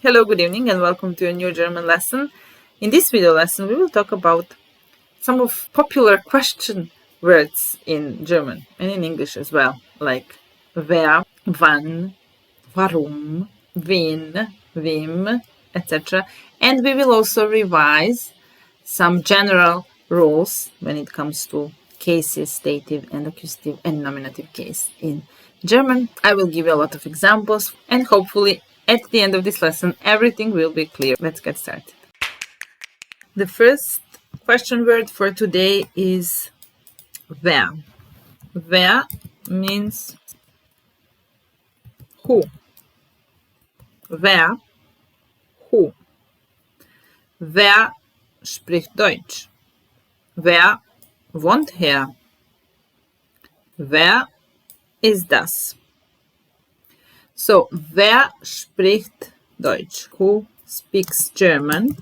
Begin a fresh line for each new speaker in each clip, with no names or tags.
Hello, good evening, and welcome to a new German lesson. In this video lesson, we will talk about some of popular question words in German and in English as well, like wer, wann, warum, wen, wem, etc. And we will also revise some general rules when it comes to cases, dative and accusative and nominative case in German. I will give you a lot of examples, and hopefully at the end of this lesson everything will be clear. Let's get started. The first question word for today is wer. Wer means who. Wer, who. Wer spricht Deutsch? Wer wohnt hier? Wer ist das? So, wer spricht Deutsch? Who speaks German?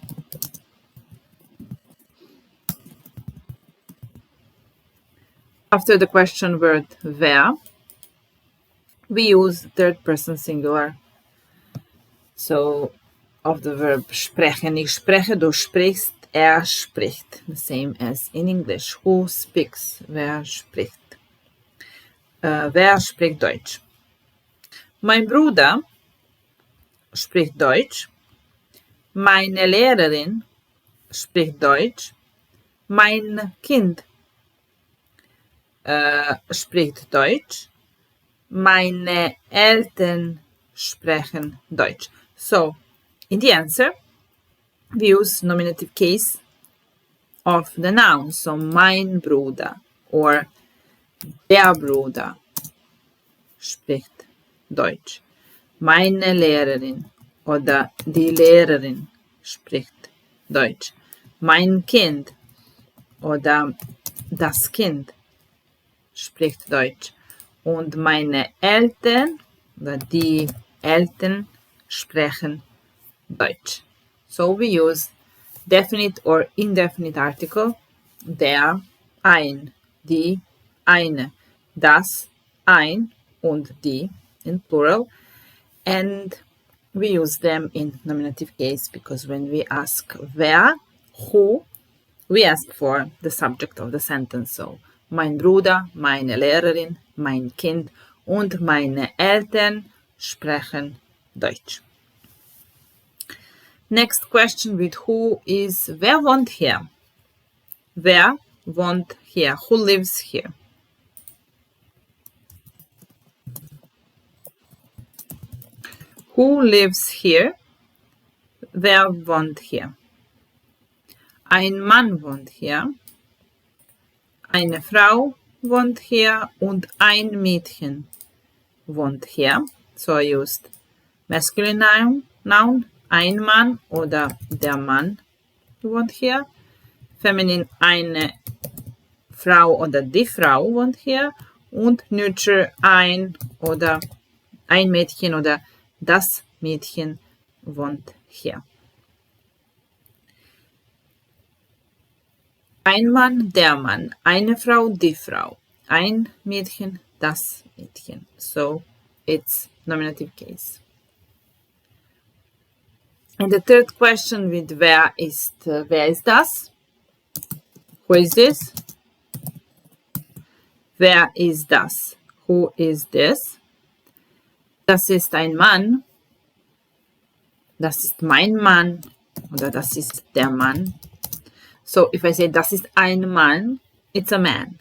After the question word wer, we use third person singular. So, of the verb sprechen. Ich spreche, du sprichst, er spricht. The same as in English. Who speaks? Wer spricht? Wer spricht Deutsch? Mein Bruder spricht Deutsch. Meine Lehrerin spricht Deutsch. Mein Kind spricht Deutsch. Meine Eltern sprechen Deutsch. So, in the answer, we use nominative case of the noun. So, mein Bruder or der Bruder spricht Deutsch. Meine Lehrerin oder die Lehrerin spricht Deutsch. Mein Kind oder das Kind spricht Deutsch. Und meine Eltern oder die Eltern sprechen Deutsch. So we use definite or indefinite article. Der, ein, die, eine, das, ein und die in plural. And we use them in nominative case because when we ask wer, who, we ask for the subject of the sentence. So, mein Bruder, meine Lehrerin, mein Kind und meine Eltern sprechen Deutsch. Next question with who is wer wohnt hier? Wer wohnt hier? Who lives here? Who lives here? Wer wohnt hier? Ein Mann wohnt hier. Eine Frau wohnt hier und ein Mädchen wohnt hier. So I used masculine noun, ein Mann oder der Mann wohnt hier. Feminine, eine Frau oder die Frau wohnt hier. Und neutral, ein oder ein Mädchen oder das Mädchen wohnt hier. Ein Mann, der Mann, eine Frau, die Frau, ein Mädchen, das Mädchen. So it's nominative case. And the third question with wer ist das? Who is this? Wer ist das? Who is this? Das ist ein Mann. Das ist mein Mann. Oder das ist der Mann. So if I say das ist ein Mann, it's a man.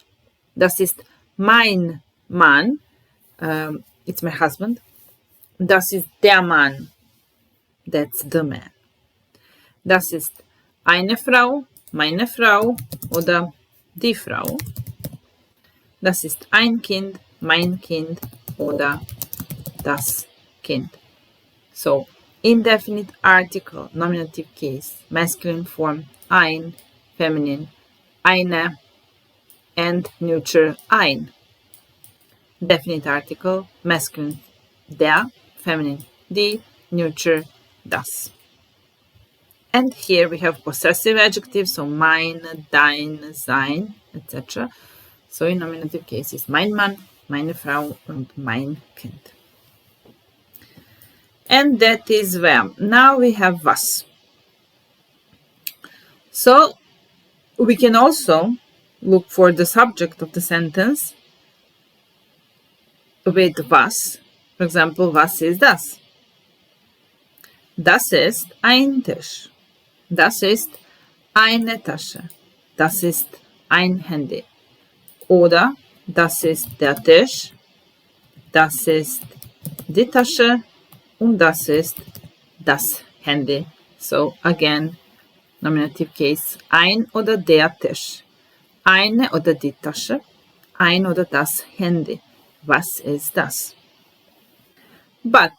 Das ist mein Mann, it's my husband. Das ist der Mann, that's the man. Das ist eine Frau, meine Frau oder die Frau. Das ist ein Kind, mein Kind oder das Kind. So, indefinite article, nominative case, masculine form, ein, feminine, eine, and neutral, ein. Definite article, masculine, der, feminine, die, neutral, das. And here we have possessive adjectives, so mein, dein, sein, etc. So in nominative cases, mein Mann, meine Frau und mein Kind. and that is where. Now we have was. So we can also look for the subject of the sentence with was. For example, was ist das? Das ist ein Tisch. Das ist eine Tasche. Das ist ein Handy. Oder das ist der Tisch. Das ist die Tasche. Und das ist das Handy. So again, nominative case. Ein oder der Tisch. Eine oder die Tasche. Ein oder das Handy. Was ist das? But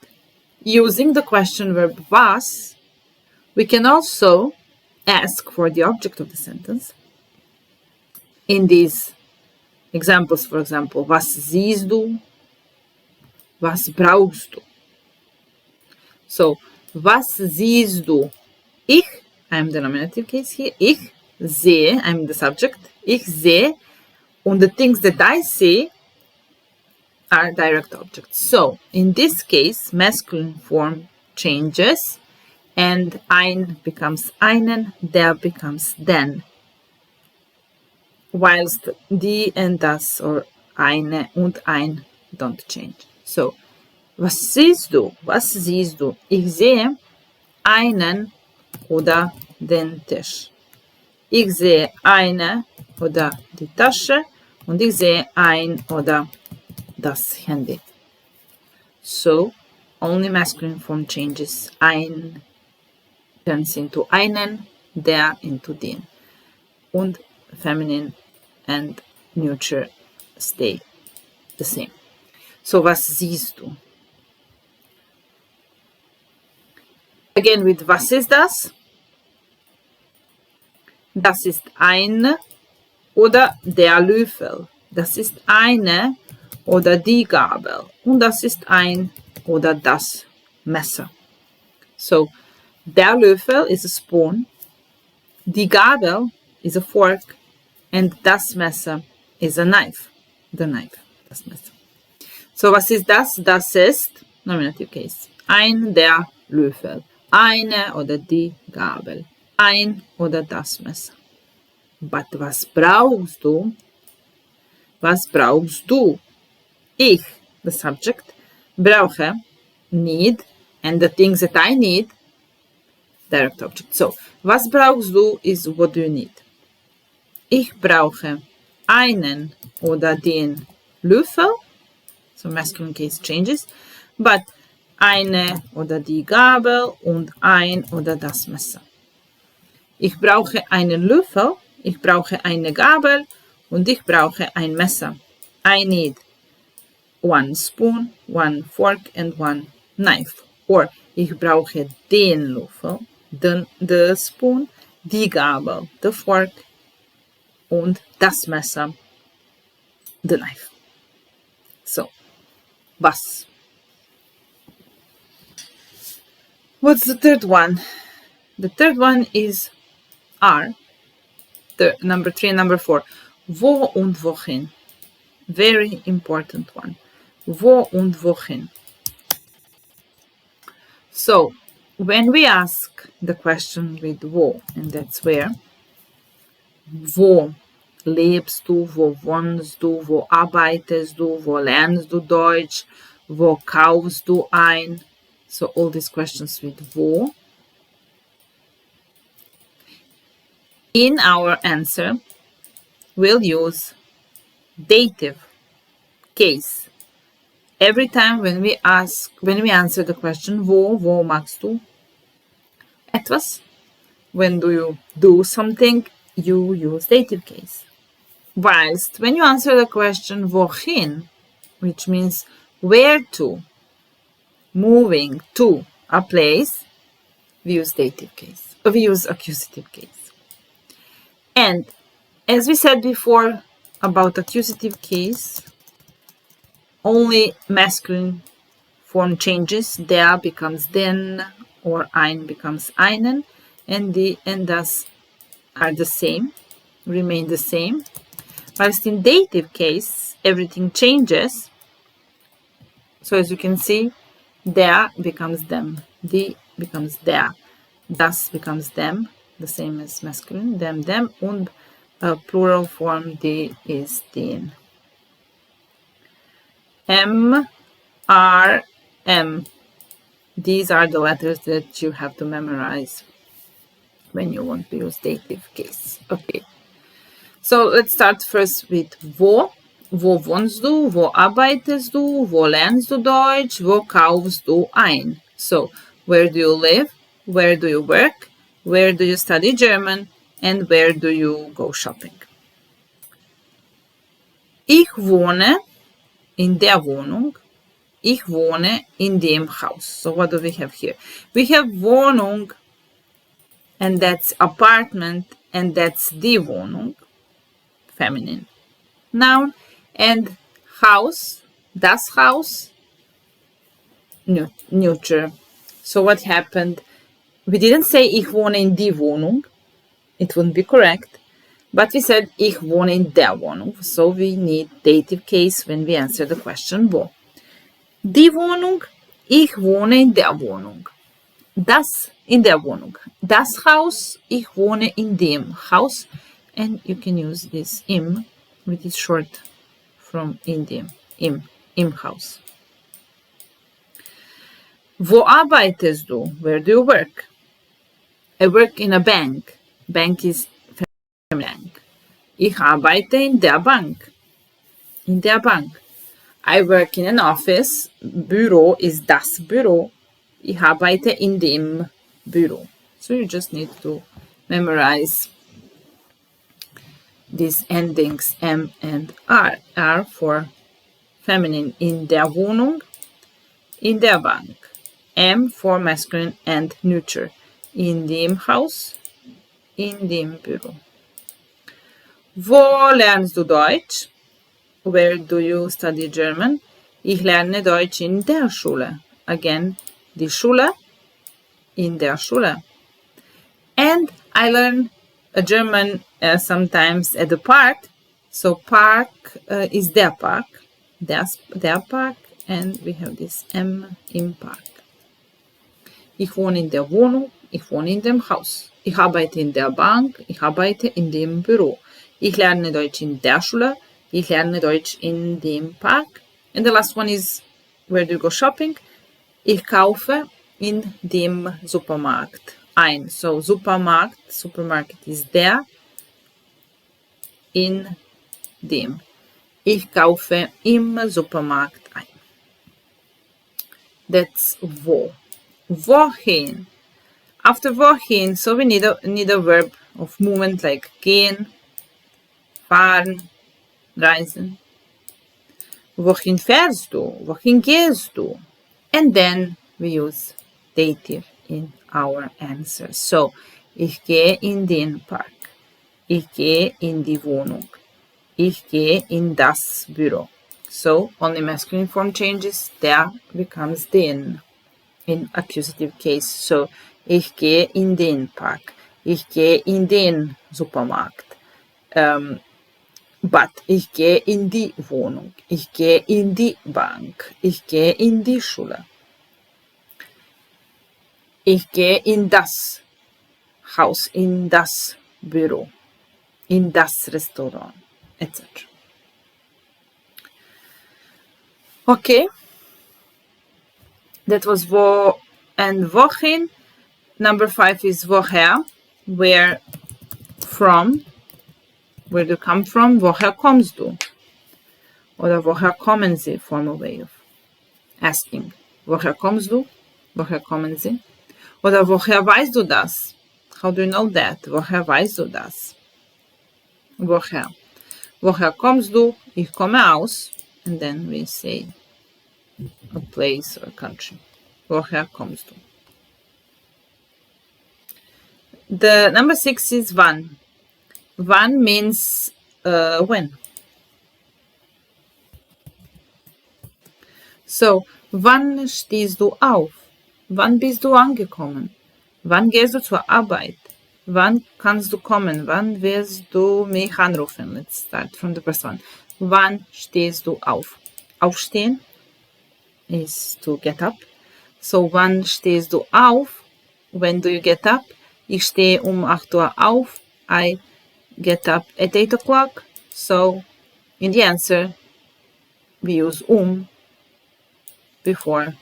using the question verb was, we can also ask for the object of the sentence. In these examples, for example, was siehst du? Was brauchst du? So, was siehst du? Ich, I'm the nominative case here. Ich sehe, I'm the subject. Ich sehe, and the things that I see are direct objects. So, in this case, masculine form changes and ein becomes einen, der becomes den. Whilst die and das or eine und ein don't change. So, was siehst du? Was siehst du? Ich sehe einen oder den Tisch. Ich sehe eine oder die Tasche und ich sehe ein oder das Handy. So, only masculine form changes. Ein turns into einen, der into den. Und feminine and neuter stay the same. So, was siehst du? Again with was ist das? Das ist eine oder der Löffel. Das ist eine oder die Gabel. Und das ist ein oder das Messer. So, der Löffel is a spoon. Die Gabel is a fork. And das Messer is a knife. The knife, das Messer. So, was ist das? Das ist, nominative case, ein der Löffel. Eine oder die Gabel. Ein oder das Messer. But was brauchst du? Was brauchst du? Ich, the subject, brauche, need, and the things that I need, direct object. So, was brauchst du is what do you need. Ich brauche einen oder den Löffel, so masculine case changes, but eine oder die Gabel und ein oder das Messer. Ich brauche einen Löffel, ich brauche eine Gabel und ich brauche ein Messer. I need one spoon, one fork and one knife. Or ich brauche den Löffel, the spoon, die Gabel, the fork und das Messer, the knife. So, was? What's the third one? The third one is are. The number 3 and number 4. Wo und wohin. Very important one. Wo und wohin. So, when we ask the question with wo, and that's where, wo lebst du, wo wohnst du, wo arbeitest du, wo lernst du Deutsch, wo kaufst du ein? So all these questions with wo. In our answer, we'll use dative case. Every time when we answer the question, wo magst du etwas? When do you do something, you use dative case. Whilst when you answer the question, wohin, which means where to, moving to a place, we use dative case. We use accusative case. And as we said before about accusative case, only masculine form changes. Der becomes den, or ein becomes einen, and die and das are the same, remain the same. Whilst in dative case, everything changes. So as you can see, Der becomes them. Die becomes der. Das becomes them, the same as masculine, them, und plural form, die is den. M, R, M. These are the letters that you have to memorize when you want to use dative case. Okay. So let's start first with wo. Wo wohnst du? Wo arbeitest du? Wo lernst du Deutsch? Wo kaufst du ein? So, where do you live? Where do you work? Where do you study German? And where do you go shopping? Ich wohne in der Wohnung. Ich wohne in dem Haus. So what do we have here? We have Wohnung, and that's apartment, and that's die Wohnung, feminine noun, and house, das Haus, neuter. So what happened? We didn't say ich wohne in die Wohnung. It wouldn't be correct. But we said ich wohne in der Wohnung. So we need dative case when we answer the question wo. Die Wohnung, ich wohne in der Wohnung. Das in der Wohnung. Das Haus, ich wohne in dem Haus. And you can use this im, which is short from in dem, im Haus. Wo arbeitest du? Where do you work? I work in a bank. Bank is feminine. Ich arbeite in der Bank. In der Bank. I work in an office. Büro is das Büro. Ich arbeite in dem Büro. So you just need to memorize these endings M and R. R for feminine, in der Wohnung, in der Bank. M for masculine and neuter, in dem Haus, in dem Büro. Wo lernst du Deutsch? Where do you study German? Ich lerne Deutsch in der Schule. Again, die Schule, in der Schule. And I learn German sometimes at the park. So park is der Park. Der Park. And we have this M im Park. Ich wohne in der Wohnung. Ich wohne in dem Haus. Ich arbeite in der Bank. Ich arbeite in dem Büro. Ich lerne Deutsch in der Schule. Ich lerne Deutsch in dem Park. And the last one is, where do you go shopping? Ich kaufe in dem Supermarkt ein. So Supermarket is der, in dem. Ich kaufe im Supermarkt ein. That's wo. Wohin. After wohin, so we need a verb of movement like gehen, fahren, reisen. Wohin fährst du? Wohin gehst du? And then we use dative in our answer. So, ich gehe in den Park. Ich gehe in die Wohnung. Ich gehe in das Büro. So, only masculine form changes. Der becomes den in accusative case. So, ich gehe in den Park. Ich gehe in den Supermarkt. But ich gehe in die Wohnung. Ich gehe in die Bank. Ich gehe in die Schule. Ich gehe in das Haus, in das Büro, in das Restaurant, etc. Okay. That was wo and wohin. Number 5 is woher, where from. Where do you come from? Woher kommst du? Oder woher kommen sie? Formal way of asking. Woher kommst du? Woher kommen sie? Oder woher weißt du das? How do you know that? Woher weißt du das? Woher? Woher kommst du? Ich komme aus. And then we say a place or a country. Woher kommst du? The number 6 is wann. Wann means when. So, wann stehst du auf? Wann bist du angekommen? Wann gehst du zur Arbeit? Wann kannst du kommen? Wann wirst du mich anrufen? Let's start from the first one. Wann stehst du auf? Aufstehen is to get up. So, wann stehst du auf? When do you get up? Ich stehe 8 Uhr auf. I get up at 8 o'clock. So, in the answer, we use before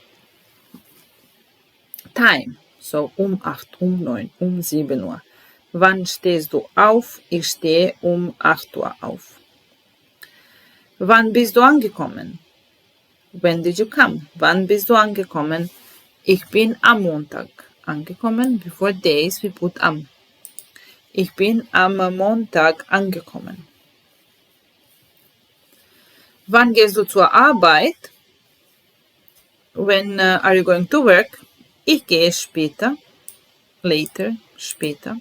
time. So, 8, 9, 7 Uhr. Wann stehst du auf? Ich stehe 8 Uhr auf. Wann bist du angekommen? When did you come? Wann bist du angekommen? Ich bin am Montag angekommen. Before days, we put am. Ich bin am Montag angekommen. Wann gehst du zur Arbeit? When are you going to work? Ich gehe später. Later, später.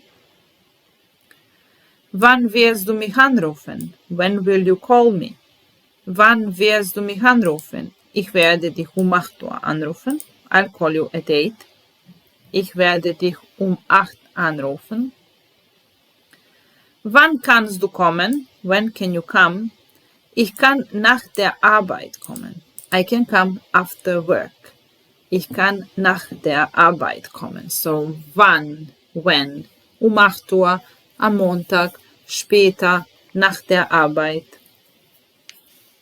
Wann wirst du mich anrufen? When will you call me? Wann wirst du mich anrufen? Ich werde dich 8 Uhr anrufen. I'll call you at 8. Ich werde dich 8 anrufen. Wann kannst du kommen? When can you come? Ich kann nach der Arbeit kommen. I can come after work. Ich kann nach der Arbeit kommen. So, wann, when, 8 Uhr, am Montag, später, nach der Arbeit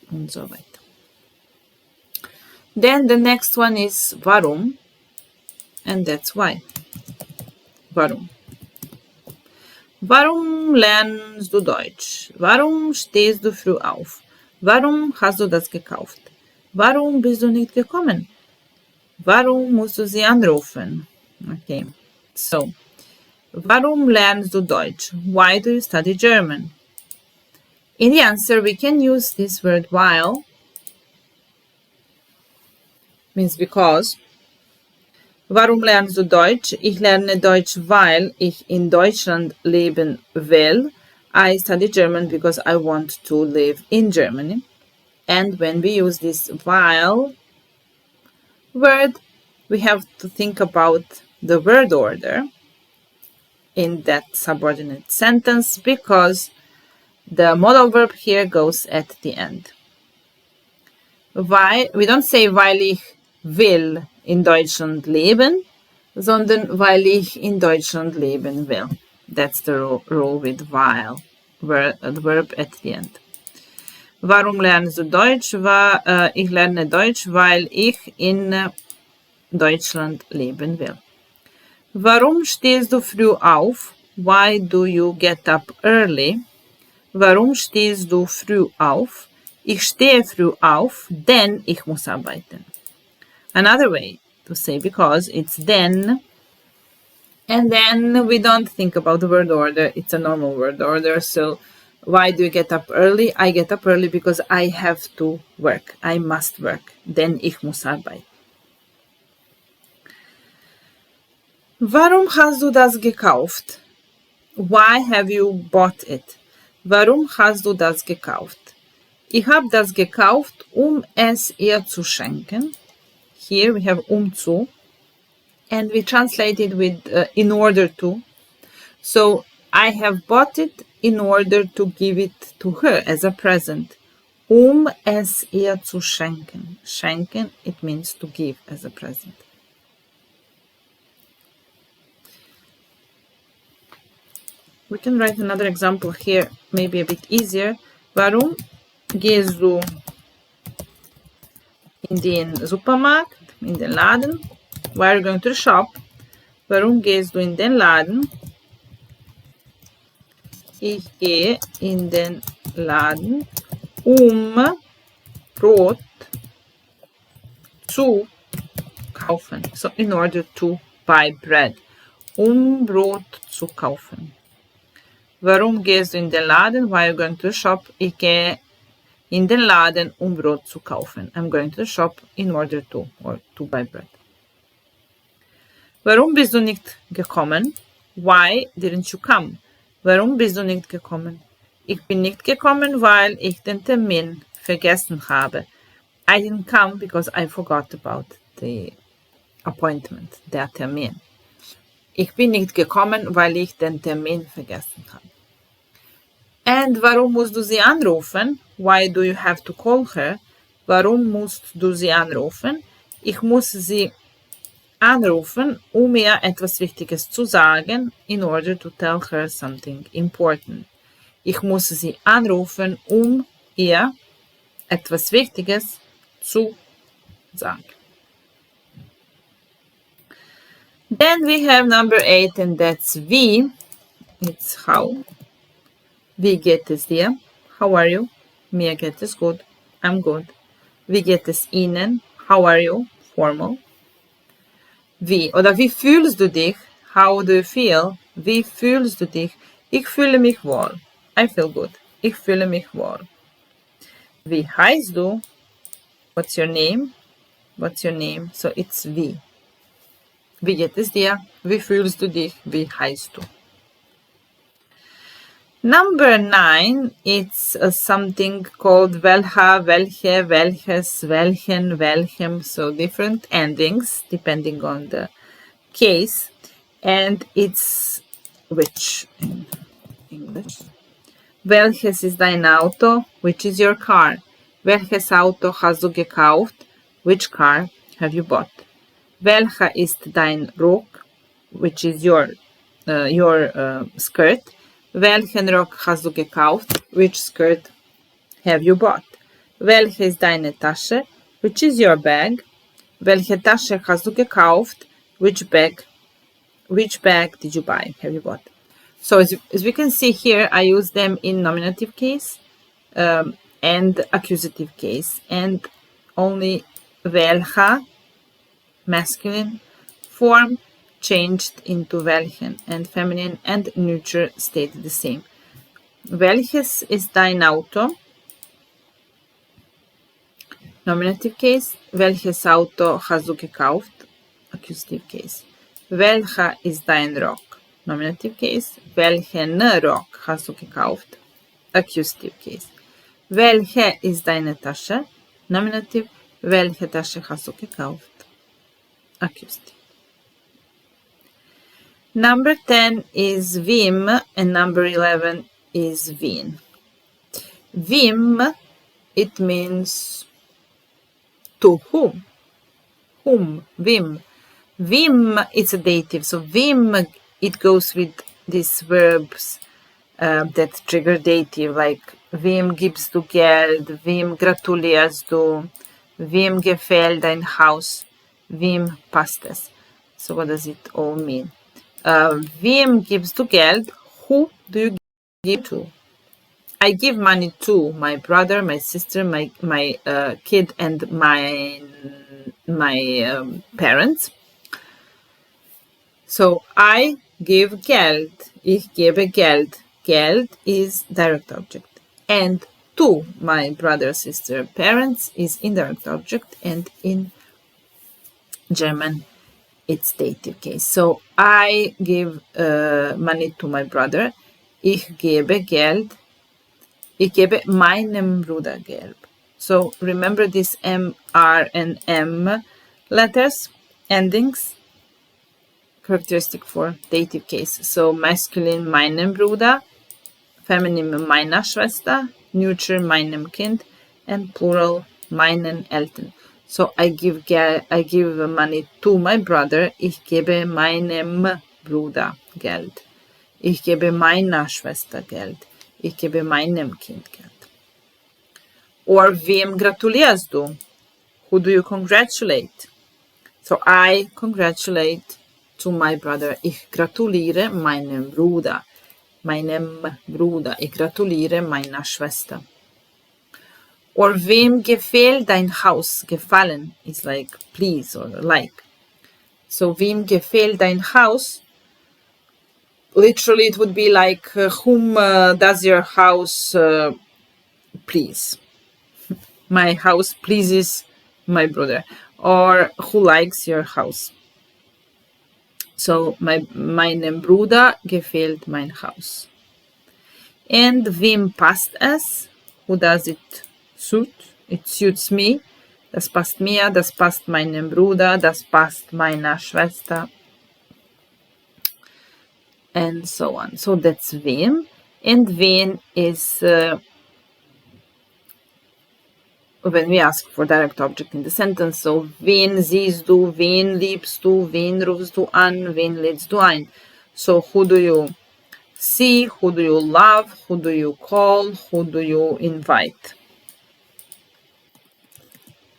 und so weiter. Then the next one is warum, and that's why. Warum? Warum lernst du Deutsch? Warum stehst du früh auf? Warum hast du das gekauft? Warum bist du nicht gekommen? Warum musst du sie anrufen? Okay, so. Warum lernst du Deutsch? Why do you study German? In the answer, we can use this word while. Means because. Warum lernst du Deutsch? Ich lerne Deutsch, weil ich in Deutschland leben will. I study German because I want to live in Germany. And when we use this while word, we have to think about the word order in that subordinate sentence because the modal verb here goes at the end. Weil, we don't say weil ich will in Deutschland leben, sondern weil ich in Deutschland leben will. That's the rule with while, the verb at the end. Warum lernst du Deutsch? Ich lerne Deutsch, weil ich in Deutschland leben will. Warum stehst du früh auf? Why do you get up early? Warum stehst du früh auf? Ich stehe früh auf, denn ich muss arbeiten. Another way to say because, it's then, and then we don't think about the word order. It's a normal word order. So why do you get up early? I get up early because I have to work. I must work. Denn ich muss arbeiten. Warum hast du das gekauft? Why have you bought it? Warum hast du das gekauft? Ich habe das gekauft, es ihr zu schenken. Here we have zu. And we translate it with in order to. So I have bought it in order to give it to her as a present. Es ihr zu schenken. Schenken, it means to give as a present. We can write another example here, maybe a bit easier. Warum gehst du in den Supermarkt, in den Laden? Why are you going to the shop? Warum gehst du in den Laden? Ich gehe in den Laden, Brot zu kaufen. So, in order to buy bread. Brot zu kaufen. Warum gehst du in den Laden? Why are you going to the shop? Ich gehe in den Laden, Brot zu kaufen. I'm going to the shop in order to, or to buy bread. Warum bist du nicht gekommen? Why didn't you come? Warum bist du nicht gekommen? Ich bin nicht gekommen, weil ich den Termin vergessen habe. I didn't come because I forgot about the appointment, der Termin. Ich bin nicht gekommen, weil ich den Termin vergessen habe. And warum musst du sie anrufen? Why do you have to call her? Warum musst du sie anrufen? Ich muss sie anrufen, ihr etwas Wichtiges zu sagen, in order to tell her something important. Ich muss sie anrufen, ihr etwas Wichtiges zu sagen. Then we have number 8, and that's wie. It's how. Wie geht es dir? How are you? Mir geht es gut. I'm good. Wie geht es Ihnen? How are you? Formal. Wie oder wie fühlst du dich? How do you feel? Wie fühlst du dich? Ich fühle mich wohl. I feel good. Ich fühle mich wohl. Wie heißt du? What's your name? What's your name? So it's wie. Wie geht es dir? Wie fühlst du dich? Wie heißt du? Number 9, it's something called welcher, welche, welches, welchen, welchem. So different endings depending on the case. And it's which in English. Welches ist dein Auto? Which is your car? Welches Auto hast du gekauft? Which car have you bought? Welcher ist dein Rock? Which is your skirt? Welchen Rock hast du gekauft? Which skirt have you bought? Welche ist deine Tasche? Which is your bag? Welche Tasche hast du gekauft? Which bag did you buy? Have you bought? So as we can see here, I use them in nominative case and accusative case, and only welcher, masculine form, changed into welchen, and feminine and neuter stayed the same. Welches ist dein Auto? Nominative case. Welches Auto hast du gekauft? Accusative case. Welcher ist dein Rock? Nominative case. Welchen Rock hast du gekauft? Accusative case. Welche ist deine Tasche? Nominative. Welche Tasche hast du gekauft? Accusative. Number 10 is wem, and number 11 is wen. Wem, it means to whom. Whom, wem. Wem, it's a dative, so wem, it goes with these verbs that trigger dative, like wem gibst du Geld, wem gratulierst du, wem gefällt dein Haus, wem passt es. So what does it all mean? Wem gibst du Geld? Who do you give to? I give money to my brother, my sister, my kid, and my parents. So I give Geld. Ich gebe Geld. Geld is direct object. And to my brother, sister, parents is indirect object, and in German it's dative case. So I give money to my brother. Ich gebe Geld. Ich gebe meinem Bruder Geld. So remember these M, R, and M letters, endings, characteristic for dative case. So masculine meinem Bruder, feminine meiner Schwester, neuter meinem Kind, and plural meinen Eltern. So I give money to my brother. Ich gebe meinem Bruder Geld. Ich gebe meiner Schwester Geld. Ich gebe meinem Kind Geld. Or wem gratulierst du? Who do you congratulate? So I congratulate to my brother. Ich gratuliere meinem Bruder. Ich gratuliere meiner Schwester. Or wem gefällt dein Haus? Gefallen is like please or like. So wem gefällt dein Haus? Literally it would be like whom does your house please? My house pleases my brother. Or who likes your house? So meinem Bruder gefällt mein Haus. And wem passt es? Who does it suit? It suits me. Das passt mir, das passt meinem Bruder, das passt meiner Schwester. And so on. So that's wem. And wen is when we ask for direct object in the sentence. So, wen siehst du, wen liebst du, wen rufst du an, wen lädst du ein. So, who do you see, who do you love, who do you call, who do you invite.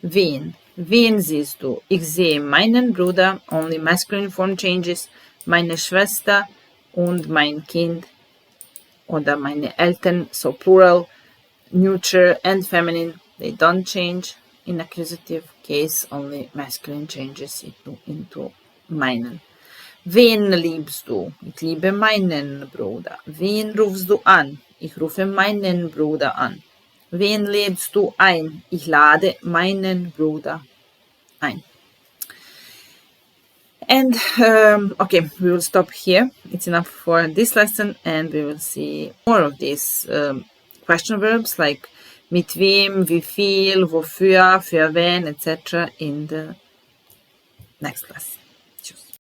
Wen. Wen siehst du? Ich sehe meinen Bruder, only masculine form changes, meine Schwester und mein Kind oder meine Eltern, so plural, neuter and feminine, they don't change. In accusative case, only masculine changes into meinen. Wen liebst du? Ich liebe meinen Bruder. Wen rufst du an? Ich rufe meinen Bruder an. Wen lädst du ein? Ich lade meinen Bruder ein. And okay, we will stop here. It's enough for this lesson, and we will see more of these question verbs like mit wem, wie viel, wofür, für wen, etc. in the next lesson.